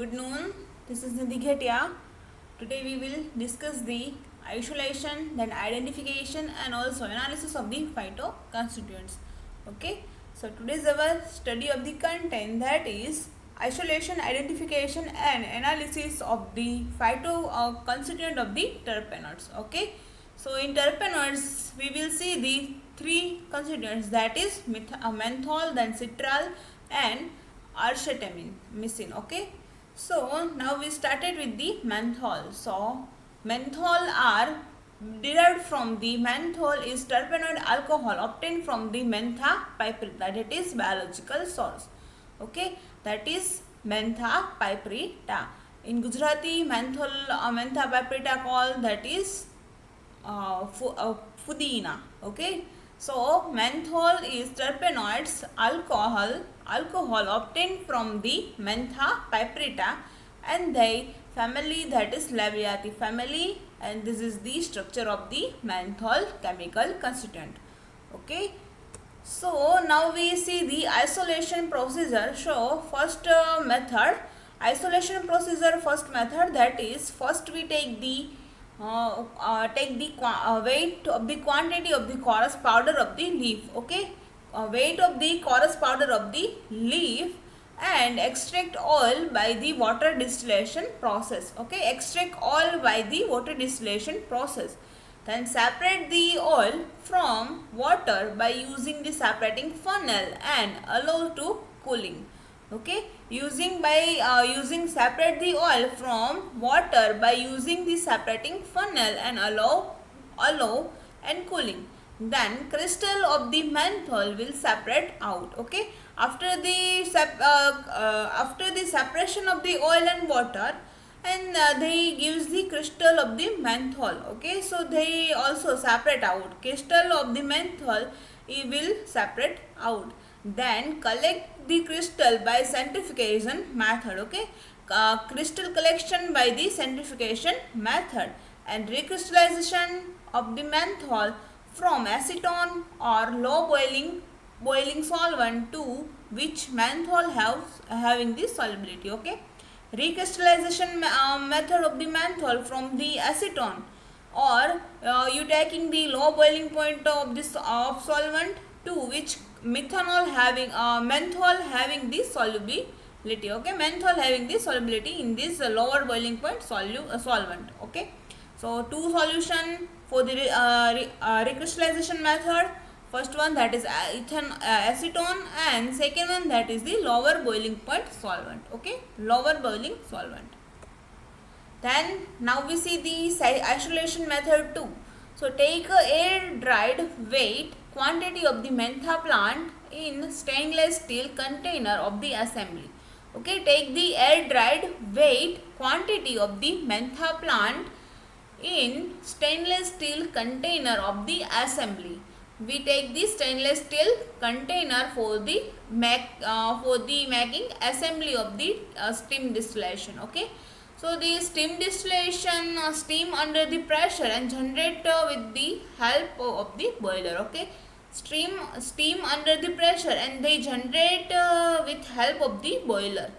Good noon. This is Nidhi Ghetia. Today we will discuss the isolation, then identification, and also analysis of the phytoconstituents. Okay. So today's our study of the content, that is isolation, identification, and analysis of the phytoconstituent of the terpenoids. Okay. So in terpenoids we will see the three constituents, that is menthol, then citral, and arcetamine. Okay. So now we started with the menthol. So menthol are derived from the menthol is terpenoid alcohol obtained from the mentha piperita, that it is biological source. Okay, that is mentha piperita. In Gujarati, mentha piperita called, that is Pudina. Okay, so menthol is terpenoids alcohol obtained from the mentha piperita and the family, that is Labiati family, and this is the structure of the menthol chemical constituent. Okay, so now we see the isolation procedure. So first method, isolation procedure, first method, that is first we take the weight of the quantity of the chorus powder of the leaf. Okay, weight of the chorus powder of the leaf and extract oil by the water distillation process. Okay, extract oil by the water distillation process. Then separate the oil from water by using the separating funnel and allow to cooling. Okay, using separate the oil from water by using the separating funnel and allow and cooling. Then crystal of the menthol will separate out. Okay, after the separation of the oil and water, and they gives the crystal of the menthol. Okay, so they also separate out crystal of the menthol, it will separate out. Then collect the crystal by centrifugation method. Okay, crystal collection by the centrifugation method and recrystallization of the menthol from acetone or low boiling solvent to which menthol having the solubility. Okay, recrystallization method of the menthol from the acetone, or you taking the low boiling point of this of solvent to which menthol having the solubility. Okay, menthol having the solubility in this lower boiling point solvent. Okay, so two solution for the recrystallization method. First one, that is acetone, and second one, that is the lower boiling point solvent. Okay, lower boiling solvent. Then now we see the isolation method 2. So take a air dried weight quantity of the mentha plant in stainless steel container of the assembly. Okay, take the air dried weight quantity of the mentha plant in stainless steel container of the assembly. We take the stainless steel container for the making assembly of the steam distillation. Okay, so the steam distillation, steam under the pressure and generate with the help of the boiler. Okay, steam under the pressure and they generate with help of the boiler.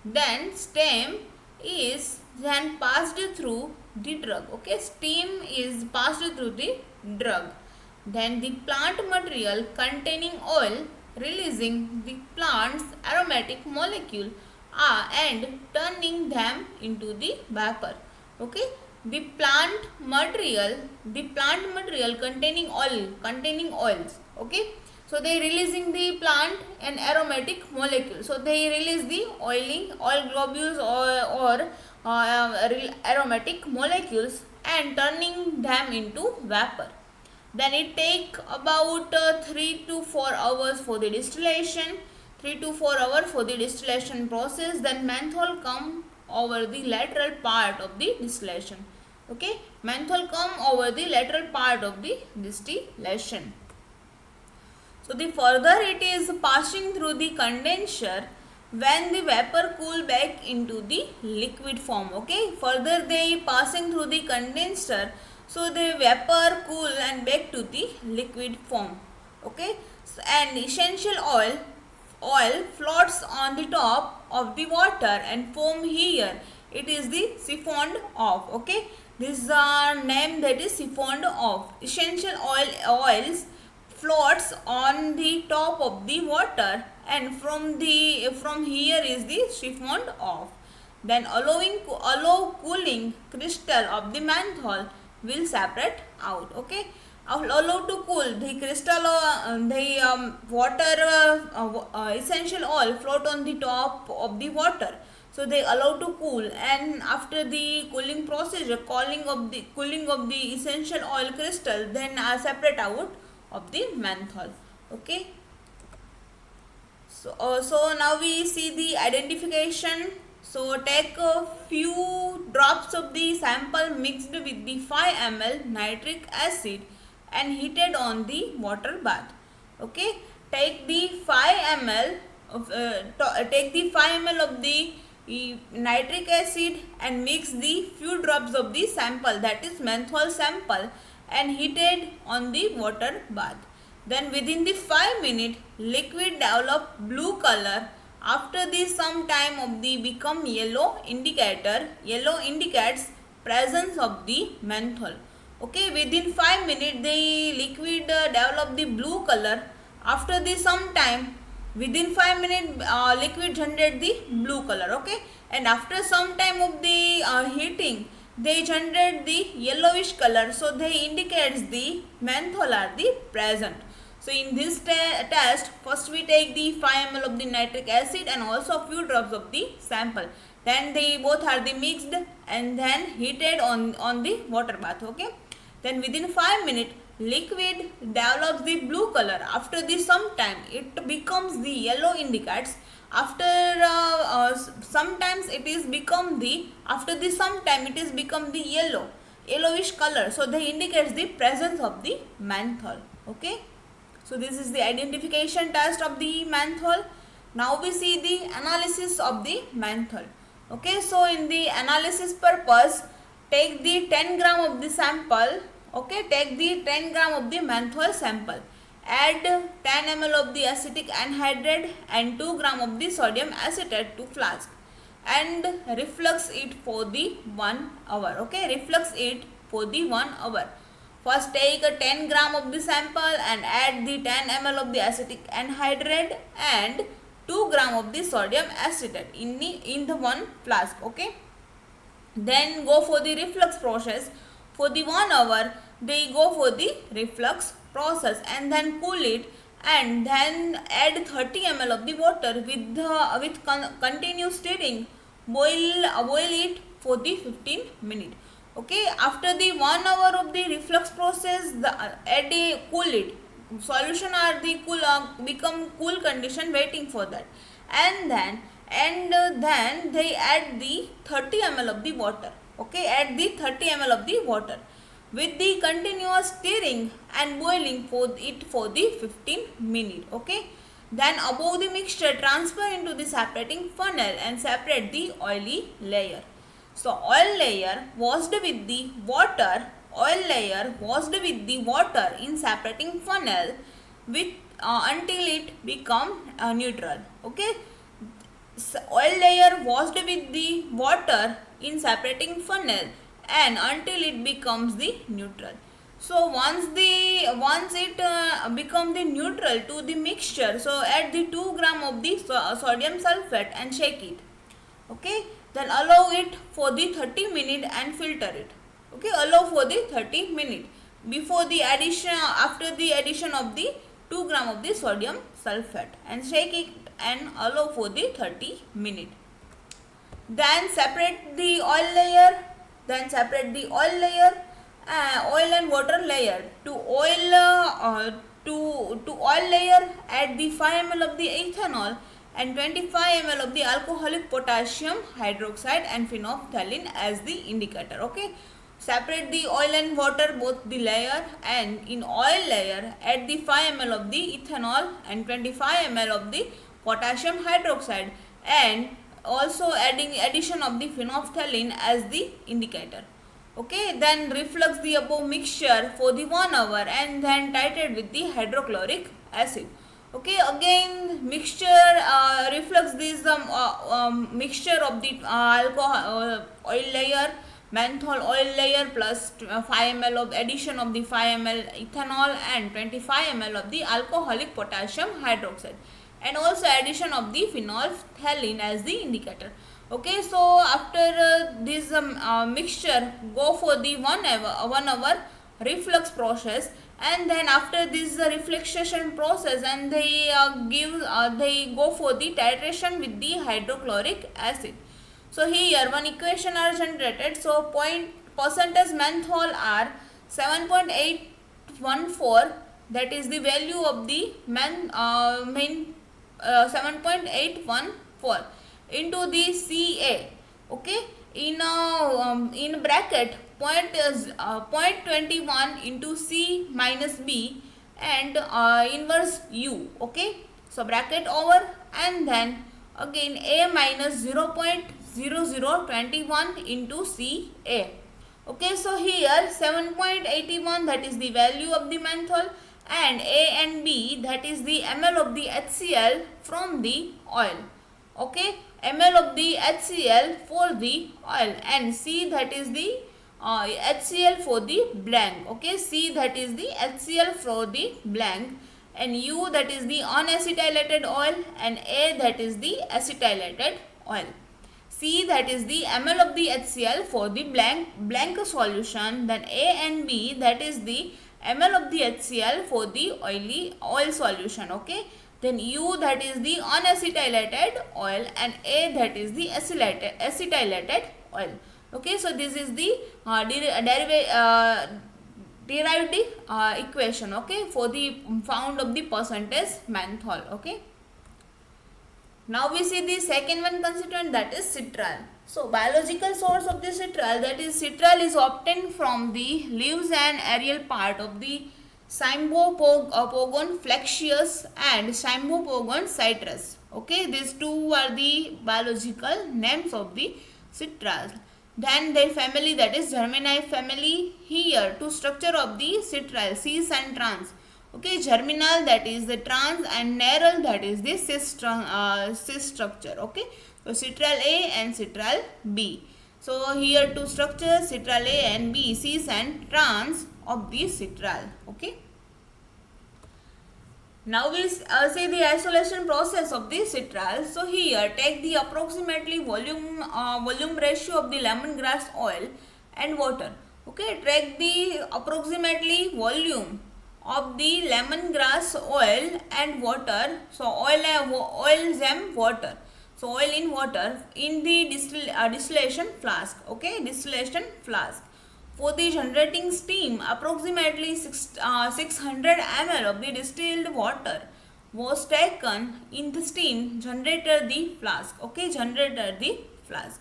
Then steam is then passed through the drug. Okay, steam is passed through the drug. Then the plant material containing oil releasing the plant's aromatic molecule and turning them into the vapor. Okay, the plant material containing oils. Okay, so they releasing the plant and aromatic molecule, so they release the oil globules or aromatic molecules and turning them into vapor. Then it take about 3 to 4 hours for the distillation, 3 to 4 hours for the distillation process. Then menthol come over the lateral part of the distillation. Okay, menthol come over the lateral part of the distillation. So the further it is passing through the condenser when the vapor cool back into the liquid form. Okay, further they passing through the condenser, so the vapor cool and back to the liquid form. Okay, so, and essential oil oil floats on the top of the water and foam here. It is the siphoned off. Okay, this is a name, that is siphoned off. Essential oils floats on the top of the water and from here is the siphoned off. Then allow cooling crystal of the menthol will separate out. Okay, allow to cool the crystal, the water essential oil float on the top of the water, so they allow to cool, and after the cooling procedure, cooling of the essential oil crystal, then separate out of the menthol. Okay, so now we see the identification. So take a few drops of the sample mixed with the 5 ml nitric acid and heated on the water bath. Okay, take the 5 ml of the nitric acid and mix the few drops of the sample, that is menthol sample, and heated on the water bath. Then within the 5 minute liquid develop blue color. After the some time of the become yellow indicates presence of the menthol. Okay, within 5 minutes the liquid develop the blue color. After the some time, within 5 minutes liquid generate the blue color. Okay, and after some time of the heating, they generate the yellowish color, so they indicates the menthol are the present. So in this test, first we take the 5 ml of the nitric acid and also a few drops of the sample. Then they both are the mixed and then heated on the water bath. Okay. Then within 5 minutes, liquid develops the blue color. After the some time, it becomes the yellow indicates. After sometimes it is become the, after the some time it is become the yellowish color. So they indicates the presence of the menthol. Okay. So this is the identification test of the menthol. Now we see the analysis of the menthol. Okay, so in the analysis purpose, take the 10 gram of the sample. Okay, take the 10 gram of the menthol sample. Add 10 ml of the acetic anhydride and 2 gram of the sodium acetate to flask and reflux it for the 1 hour. Okay, reflux it for the 1 hour. First take a 10 gram of the sample and add the 10 ml of the acetic anhydride and 2 gram of the sodium acetate in the one flask. Okay. Then go for the reflux process. For the 1 hour, they go for the reflux process and then cool it and then add 30 ml of the water with continuous stirring. Boil it for the 15 minutes. Okay, after the 1 hour of the reflux process, cool it. Solution are the cool become cool condition waiting for that, and then they add the 30 ml of the water. Okay, add the 30 ml of the water with the continuous stirring and boiling for the 15 minutes. Okay, then above the mixture transfer into the separating funnel and separate the oily layer. So oil layer washed with the water, in separating funnel with until it become neutral. Okay, so oil layer washed with the water in separating funnel and until it becomes the neutral. So once it become the neutral to the mixture, so add the 2 gram of the sodium sulfate and shake it. Okay, then allow it for the 30 minutes and filter it. Okay, allow for the 30 minutes before the addition, after the addition of the 2 gram of the sodium sulfate and shake it and allow for the 30 minutes. Then separate the oil layer, oil and water layer. To oil layer, add the 5 ml of the ethanol and 25 ml of the alcoholic potassium hydroxide and phenolphthalein as the indicator. Okay, separate the oil and water both the layer, and in oil layer add the 5 ml of the ethanol and 25 ml of the potassium hydroxide and also addition of the phenolphthalein as the indicator. Okay, then reflux the above mixture for the 1 hour and then titrate with the hydrochloric acid. Okay, again mixture reflects this mixture of the alcohol oil layer, menthol oil layer plus 5 ml of addition of the 5 ml ethanol and 25 ml of the alcoholic potassium hydroxide, and also addition of the phenolphthalein as the indicator. Okay, so after this mixture go for the 1 hour reflux process, and then after this refluxation process, and they go for the titration with the hydrochloric acid. So here one equation are generated. So point percentage menthol are 7.814, that is the value of the main 7.814 into the Ca. Okay, in bracket point is 0.21 into C minus B and inverse U. Okay, so bracket over, and then again A minus 0.0021 into Ca. Okay, so here 7.81, that is the value of the menthol, and A and B, that is the ml of the HCl from the oil. Okay, ml of the HCl for the oil, and C, that is the HCl for the blank. Okay, C, that is the HCl for the blank, and U, that is the unacetylated oil, and A, that is the acetylated oil. C, that is the ml of the HCl for the blank solution, then A and B, that is the ml of the HCl for the oil solution. Okay, then U, that is the unacetylated oil, and A, that is the acetylated oil. Okay, so this is the derived equation, okay, for the found of the percentage menthol. Okay, now we see the second one constituent, that is citral. So biological source of the citral, that is citral is obtained from the leaves and aerial part of the Cymbopogon flexius and Cymbopogon citrus. Okay, these two are the biological names of the citral. Then their family, that is Germani family. Here two structure of the citral, cis and trans. Okay, germinal, that is the trans, and narrow, that is the cis structure. Okay, so citral A and citral B. So here two structures, citral A and B, cis and trans of the citral. Okay, now we see the isolation process of the citral. So here take the approximately volume ratio of the lemongrass oil and water. Okay, take the approximately volume of the lemongrass oil and water. So oil gem water. So oil in water in the distillation flask. Okay, distillation flask. For the generating steam, approximately 600 ml of the distilled water was taken in the steam generator the flask. Okay, generator the flask.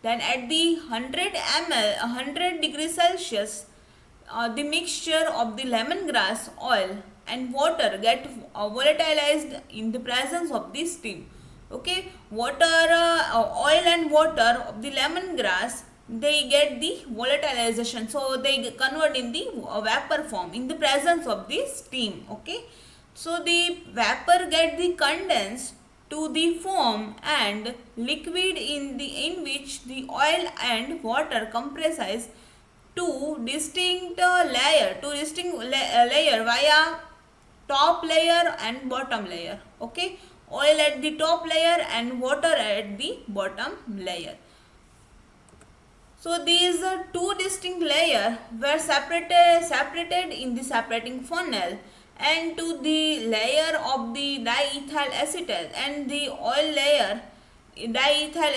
Then at the 100 ml, 100 degrees Celsius, the mixture of the lemongrass oil and water get volatilized in the presence of the steam. Okay, oil and water of the lemongrass, they get the volatilization, so they convert in the vapor form in the presence of the steam. Okay, so the vapor get the condensed to the foam and liquid in which the oil and water compresses two distinct layer via top layer and bottom layer. Okay, oil at the top layer and water at the bottom layer. So these two distinct layers were separated in the separating funnel, and to the layer of the diethyl acetate and the oil layer, diethyl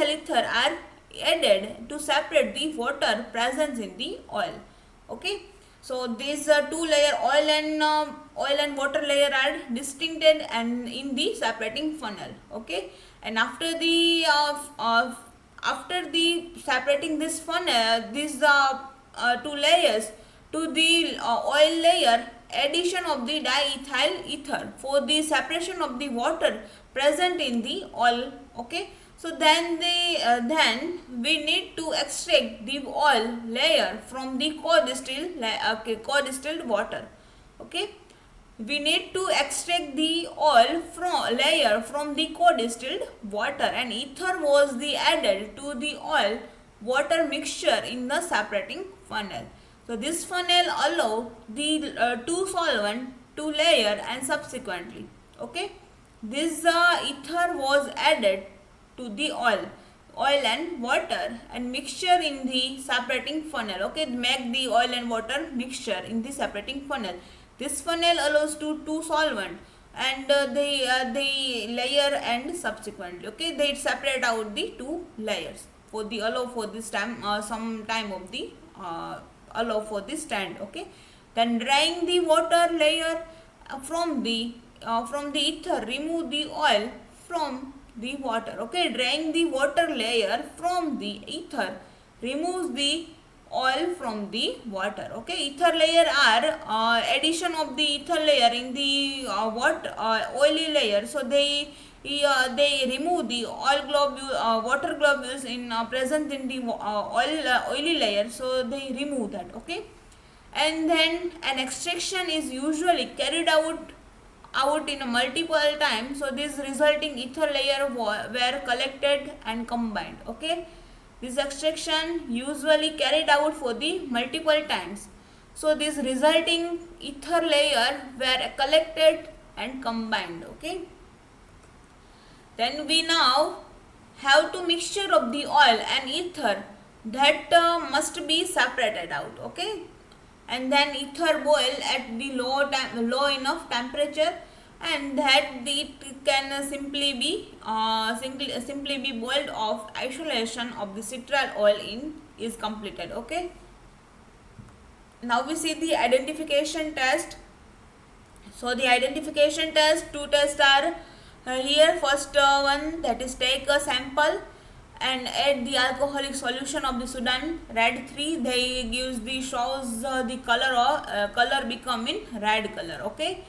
ether are added to separate the water presence in the oil. Okay, so these two layer oil and water layer are distincted and in the separating funnel. Okay, and after the separating this funnel, these two layers to the oil layer, addition of the diethyl ether for the separation of the water present in the oil. Okay, so then we need to extract the oil layer from the co-distilled water. Okay, we need to extract the oil from layer from the co-distilled water, and ether was the added to the oil water mixture in the separating funnel. So this funnel allow the two solvent to layer and subsequently. Okay, this ether was added to the oil and water and mixture in the separating funnel. Okay, make the oil and water mixture in the separating funnel. This funnel allows to two solvent and they layer and subsequently. Okay, they separate out the two layers for the allow for this time some time of the allow for this stand. Okay, then drying the water layer from the ether, remove the oil from the water. Okay, drying the water layer from the ether removes the oil from the water. Okay, ether layer are addition of the ether layer in the oily layer, so they remove the oil globule water globules in present in the oily layer, so they remove that. Okay, and then an extraction is usually carried out in a multiple times, so this resulting ether layer were collected and combined. Okay, this extraction usually carried out for the multiple times, so this resulting ether layer were collected and combined. Okay, then we now have to mixture of the oil and ether that must be separated out. Okay, and then ether boil at the low enough temperature, and that it can simply be boiled off. Isolation of the citral oil in is completed. Okay, now we see the identification test. So the identification test, two tests are here. First one, that is take a sample and add the alcoholic solution of the Sudan red 3. They gives the shows the color or color become in red color. Okay,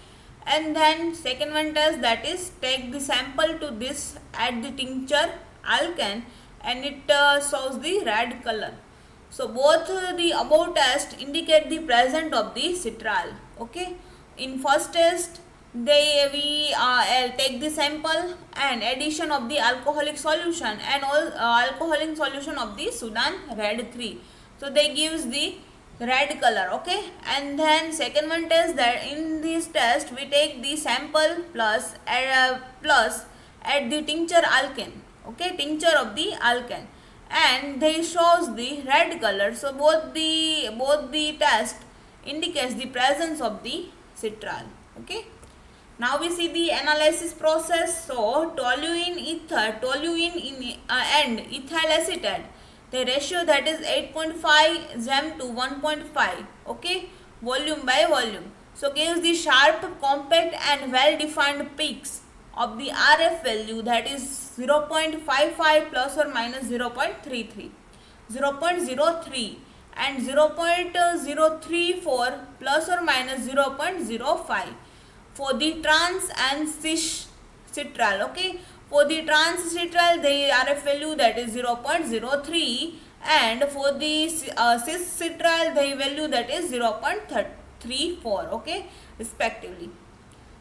and then second one test, that is take the sample to this, add the tincture alkane, and it shows the red color. So both the above test indicate the presence of the citral. Okay, in first test we take the sample and addition of the alcoholic solution and all alcoholic solution of the Sudan red 3, so they gives the red color. Okay, and then second one test, that in this test we take the sample plus add the tincture alkane. Okay, tincture of the alkane, and they shows the red color. So both the test indicates the presence of the citral. Okay, now we see the analysis process. So toluene ether, toluene in and ethyl acetate, the ratio that is 8.5 gem to 1.5. Okay, volume by volume, so gives the sharp, compact and well defined peaks of the RF value, that is 0.55 plus or minus 0.33, 0.03 and 0.034 plus or minus 0.05 for the trans and cis citral. Okay, for the trans citral the RF value that is 0.03, and for the cis citral the value that is 0.34. Okay, respectively.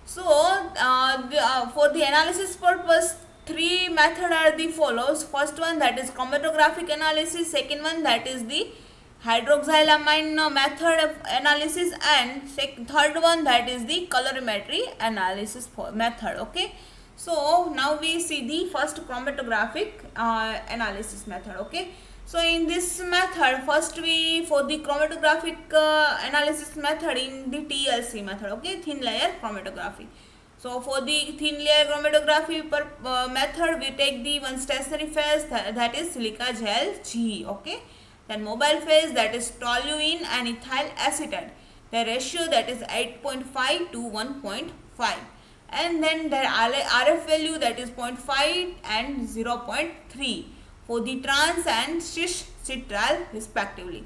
So for the analysis purpose, three methods are the follows. First one, that is chromatographic analysis. Second one, that is the hydroxylamine method of analysis, and third one, that is the colorimetry analysis method. Okay, so now we see the first chromatographic analysis method. Okay, so in this method, first we for the chromatographic analysis method in the TLC method. Okay, thin layer chromatography. So for the thin layer chromatography method, we take the one stationary phase, that is silica gel G. Okay, then mobile phase, that is toluene and ethyl acetate, the ratio that is 8.5 to 1.5, and then the RF value that is 0.5 and 0.3 for the trans and cis citral respectively.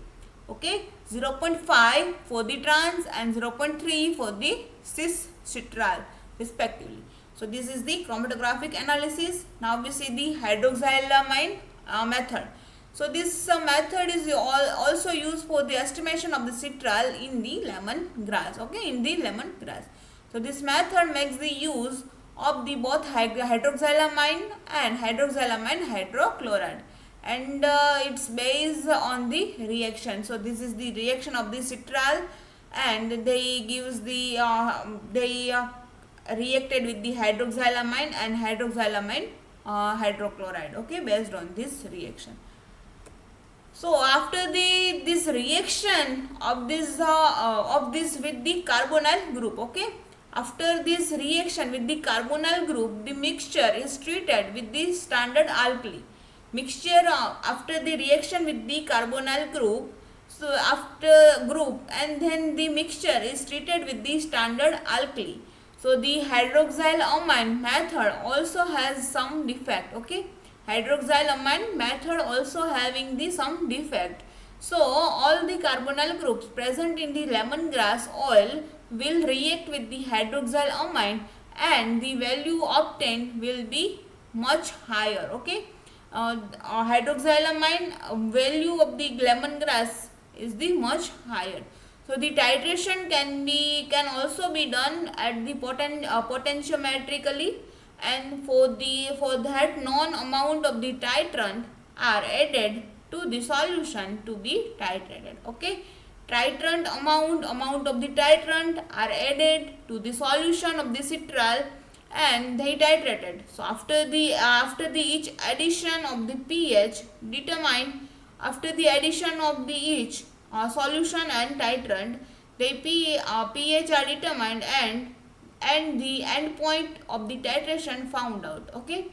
Okay, 0.5 for the trans and 0.3 for the cis citral respectively. So this is the chromatographic analysis. Now we see the hydroxylamine method. So this method is also used for the estimation of the citral in the lemon grass. Okay, in the lemon grass. So this method makes the use of the both hydroxylamine and hydroxylamine hydrochloride, and it's based on the reaction. So this is the reaction of the citral, and they gives the they reacted with the hydroxylamine and hydroxylamine hydrochloride, okay, based on this reaction. So after the this reaction of this with the carbonyl group, okay, after this reaction with the carbonyl group, the mixture is treated with the standard alkali mixture. After the reaction with the carbonyl group, so after group, and then the mixture is treated with the standard alkali. So the hydroxylamine method also has some defect, okay. Hydroxylamine method also having the some defect. So all the carbonyl groups present in the lemongrass oil will react with the hydroxylamine, and the value obtained will be much higher, okay. Hydroxylamine value of the lemongrass is the much higher. So the titration can also be done at the potentiometrically, and for that known amount of the titrant are added to the solution to be titrated, okay. Titrant amount of the titrant are added to the solution of the citral, and they titrated. So after the each addition of the pH determined, after the addition of the each solution and titrant, the pH are determined, and the end point of the titration found out, okay,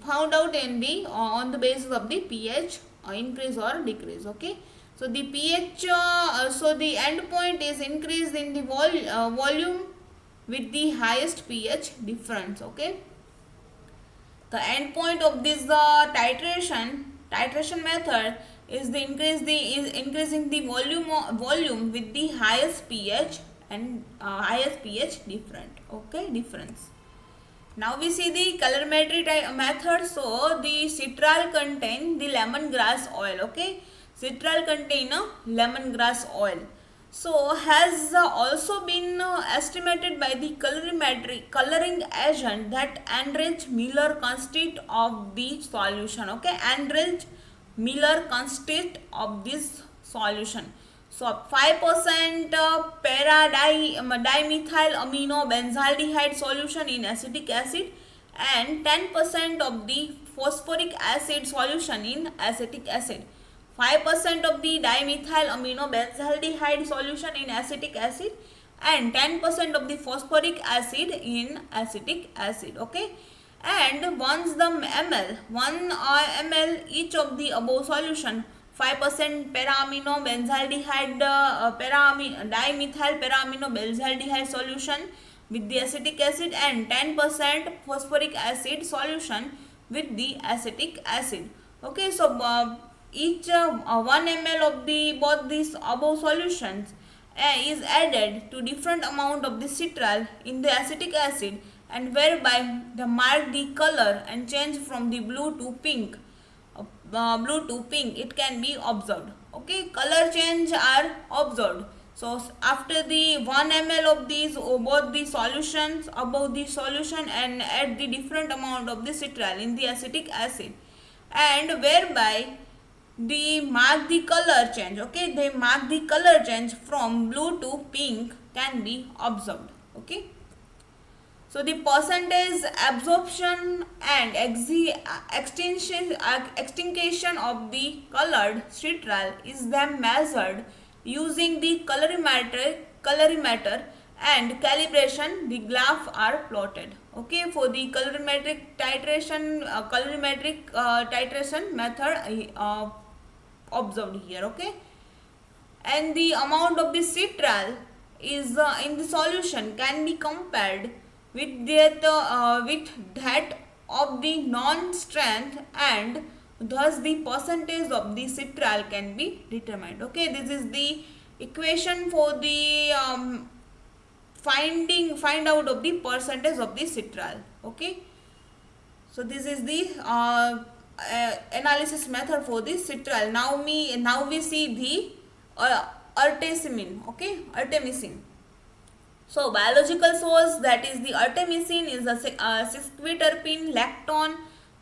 found out in the on the basis of the pH increase or decrease, okay. So the pH so the end point is increased in the volume with the highest pH difference, okay. The end point of this titration method is increasing the volume with the highest pH and highest pH difference. Now we see the colorimetry method. So the citral contain the lemongrass oil, okay. Citral contain lemongrass oil. So has also been estimated by the coloring agent that enrich Miller consist of the solution, okay. Enrich Miller consist of this solution. So 5% dimethyl amino benzaldehyde solution in acetic acid, and 10% of the phosphoric acid solution in acetic acid. 5% of the dimethyl amino benzaldehyde solution in acetic acid, and 10% of the phosphoric acid in acetic acid, okay. And once the ml 1 ml each of the above solution, 5% para-amino benzaldehyde dimethyl para-amino benzaldehyde solution with the acetic acid, and 10% phosphoric acid solution with the acetic acid, okay. So each 1 ml of the both these above solutions is added to different amount of the citral in the acetic acid, and whereby the mark the color and change from the blue to pink, it can be observed, okay. Color change are observed. So after the 1 ml of these both the solutions above the solution, and add the different amount of the citral in the acetic acid, and whereby they mark the color change, okay. They mark the color change from blue to pink can be observed, okay. So the percentage absorption and extinction of the colored citral is then measured using the colorimeter, and calibration the graph are plotted, okay. For the colorimetric titration method observed here, okay. And the amount of the citral is in the solution can be compared with that of the non-strength, and thus the percentage of the citral can be determined, okay. This is the equation for the find out of the percentage of the citral, okay. So this is the analysis method for the citral. Now we see the artemisinin, okay, artemisinin. So biological source, that is the artemisinin, is a sesquiterpene lactone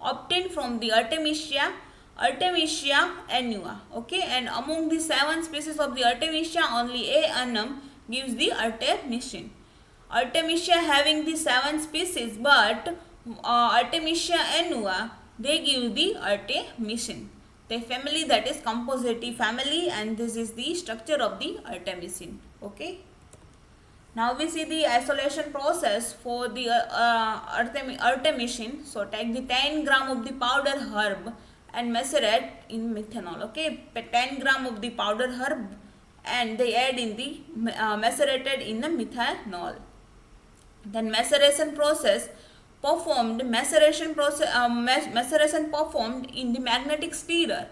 obtained from the Artemisia annua. Okay, and among the 7 species of the Artemisia, only A. annum gives the artemisinin. Artemisia having the 7 species, but Artemisia annua, they give the artemisinin. The family, that is Compositae family, and this is the structure of the artemisinin. Okay. Now we see the isolation process for the artemisinin. So take the 10 gram of the powder herb and macerate in methanol. Okay, 10 gram of the powder herb and they add in the macerated in the methanol. Then maceration performed in the magnetic stirrer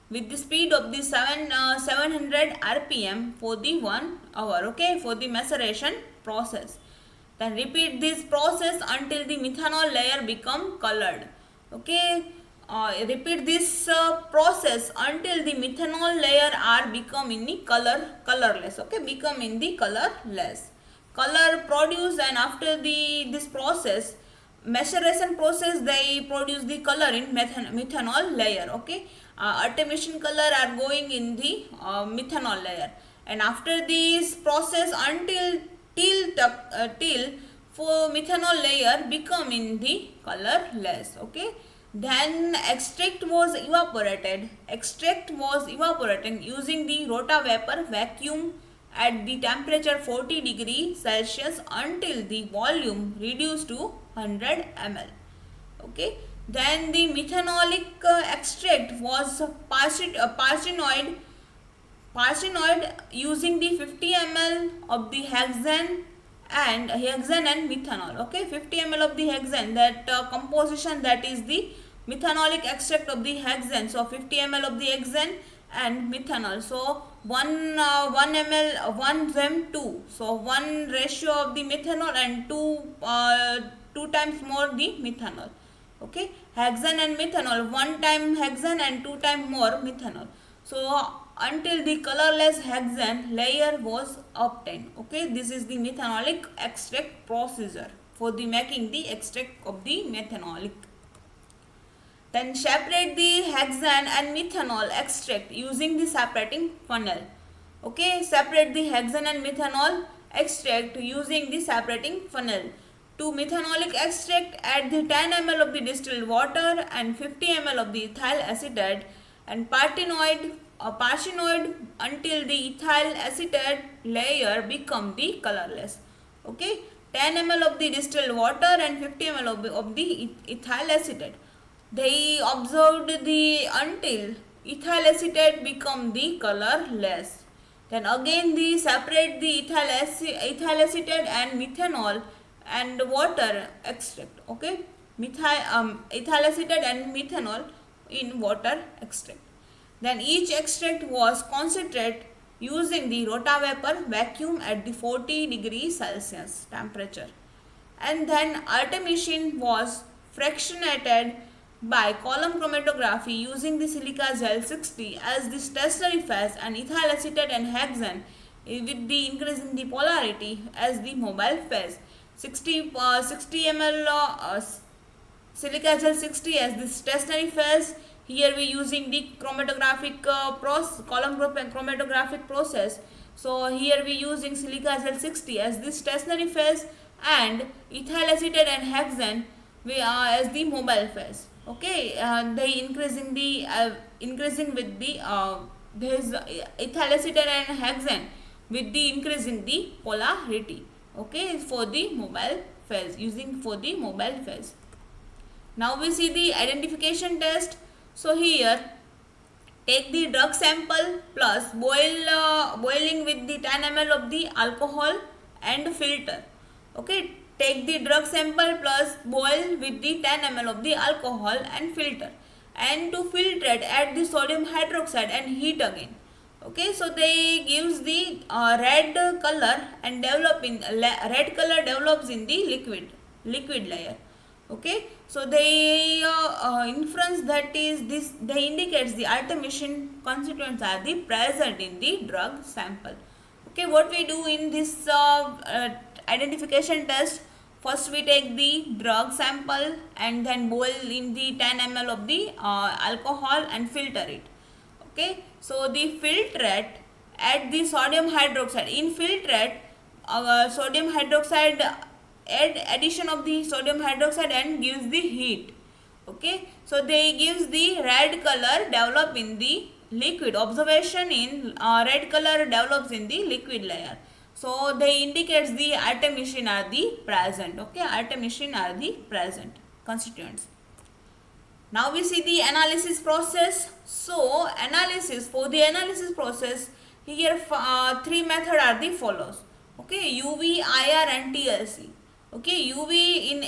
with the speed of the 700 rpm for the 1 hour. Okay, for the maceration process. Then repeat this process until the methanol layer become colored. Okay, repeat this process until the methanol layer are become in the colorless. Okay, become in the colorless. Color produced, and after this process, maceration process, they produce the color in methanol layer. Okay, artemisinin color are going in the methanol layer, and after this process until till for methanol layer become in the colorless. Okay, then extract was evaporated using the rotavapor vacuum at the temperature 40 degrees Celsius until the volume reduced to 100 ml. Okay, then the methanolic extract was parsinoid using the 50 ml of the hexane and methanol. Okay, 50 ml of the hexane, that composition, that is the methanolic extract of the hexane. So 50 ml of the hexane and methanol. So 1 ml 1 zem 2. So 1 ratio of the methanol and 2 times more the methanol. Okay, hexane and methanol, 1 time hexane and 2 times more methanol. So until the colorless hexane layer was obtained. Okay, this is the methanolic extract procedure for the making the extract of the methanolic. Then separate the hexane and methanol extract using the separating funnel. Okay, separate the hexane and methanol extract using the separating funnel. To methanolic extract, add the 10 ml of the distilled water and 50 ml of the ethyl acetate and parsinoid until the ethyl acetate layer become the colorless. Okay, 10 ml of the distilled water and 50 ml of the ethyl acetate. They observed the until ethyl acetate become the colorless. Then again they separate the ethyl acetate and methanol and water extract. Okay, ethyl acetate and methanol in water extract. Then each extract was concentrated using the rotavapor vacuum at the 40 degrees Celsius temperature. And then artemisinin was fractionated by column chromatography using the silica gel 60 as the stationary phase and ethyl acetate and hexane with the increase in the polarity as the mobile phase. 60 ml silica gel 60 as the stationary phase. Here we using the chromatographic column chromatographic process. So here we using silica gel 60 as the stationary phase and ethyl acetate and hexane as the mobile phase. Okay, they increasing with the this ethyl acetate and hexane with the increasing the polarity. Okay, for the mobile phase, using for the mobile phase. Now we see the identification test. So here take the drug sample plus boiling with the 10 ml of the alcohol and filter. Okay, take the drug sample plus boil with the 10 ml of the alcohol and filter, and to filtrate add the sodium hydroxide and heat again. Okay, so they gives the red color and red color develops in the liquid layer. Okay, so they inference, that is this, they indicates the artemisinin constituents are the present in the drug sample. Okay, what we do in this identification test. First we take the drug sample and then boil in the 10 ml of the alcohol and filter it. Okay, so the filtrate add the sodium hydroxide. In filtrate, sodium hydroxide add addition of the sodium hydroxide and gives the heat. Okay, so they gives the red color develop in the liquid. Observation in red color develops in the liquid layer. So they indicates the artemisinin are the present. Okay, artemisinin are the present constituents. Now we see the analysis process. So analysis, for the analysis process, here three methods are the follows. Okay, UV, IR and TLC. Okay, UV in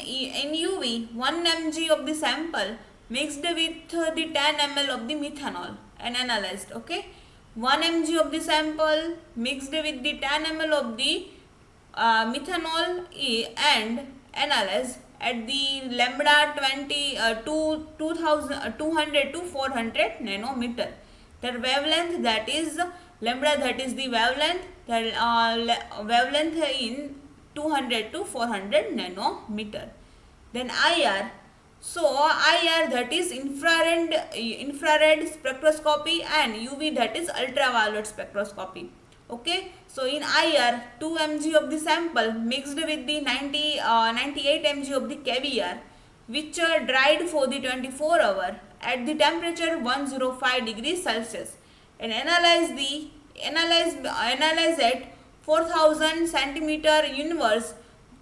UV 1 mg of the sample mixed with the 10 ml of the methanol and analyzed. Okay, 1 mg of the sample mixed with the 10 ml of the methanol and analyzed at the lambda 200 to 400 nanometer. Their wavelength, that is lambda, that is the wavelength, wavelength in 200 to 400 nanometer. Then IR, so IR, that is infrared spectroscopy, and UV, that is ultraviolet spectroscopy. Okay, so in IR 2 mg of the sample mixed with the 98 mg of the caviar, which dried for the 24 hour at the temperature 105 degrees Celsius, and analyze at 4000 centimeter inverse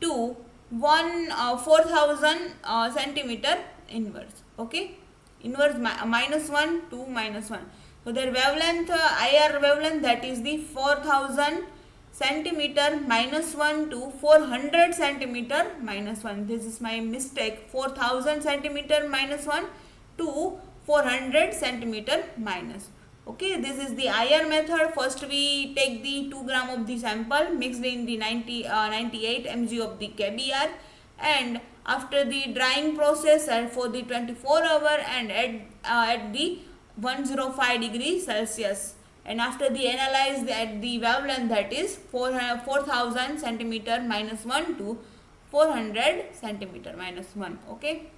to 4000 centimeter inverse. Okay, inverse minus 1 to minus 1. So their wavelength, IR wavelength, that is the 4000 centimeter minus 1 to 400 centimeter minus 1. This is my mistake. 4000 centimeter minus 1 to 400 centimeter minus. Okay, this is the IR method. First we take the 2 gram of the sample mixed in the 98 mg of the caviar, and after the drying process for the 24 hour and at the 105 degrees Celsius, and after the analyze at the wavelength, that is 4000 centimeter minus 1 to 400 centimeter minus 1. Okay,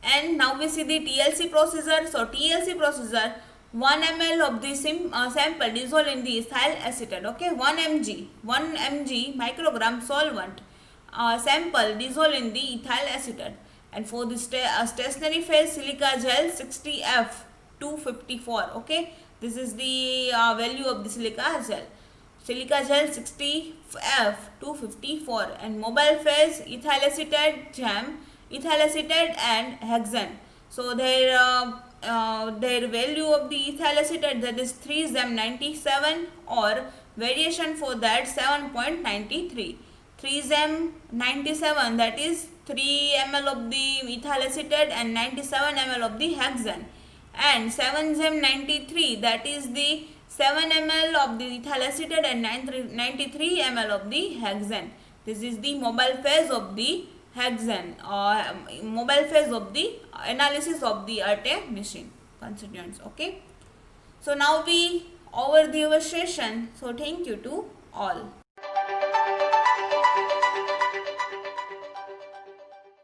and now we see the TLC procedure. So TLC procedure, 1 ml of the sample dissolved in the ethyl acetate. Okay, 1 mg microgram solvent sample dissolved in the ethyl acetate, and for the stationary phase silica gel 60F 254. Okay, this is the value of the silica gel 60F 254, and mobile phase ethyl acetate, jam, ethyl acetate and hexane. So their value of the ethyl acetate, that is 3zem97, or variation for that 7.93. 3zem97, that is 3 ml of the ethyl acetate and 97 ml of the hexane, and 7zem93, that is the 7 ml of the ethyl acetate and 93 ml of the hexane. This is the mobile phase of the hexane, mobile phase of the analysis of the artemisinin constituents. Okay, so now we over the session. So thank you to all.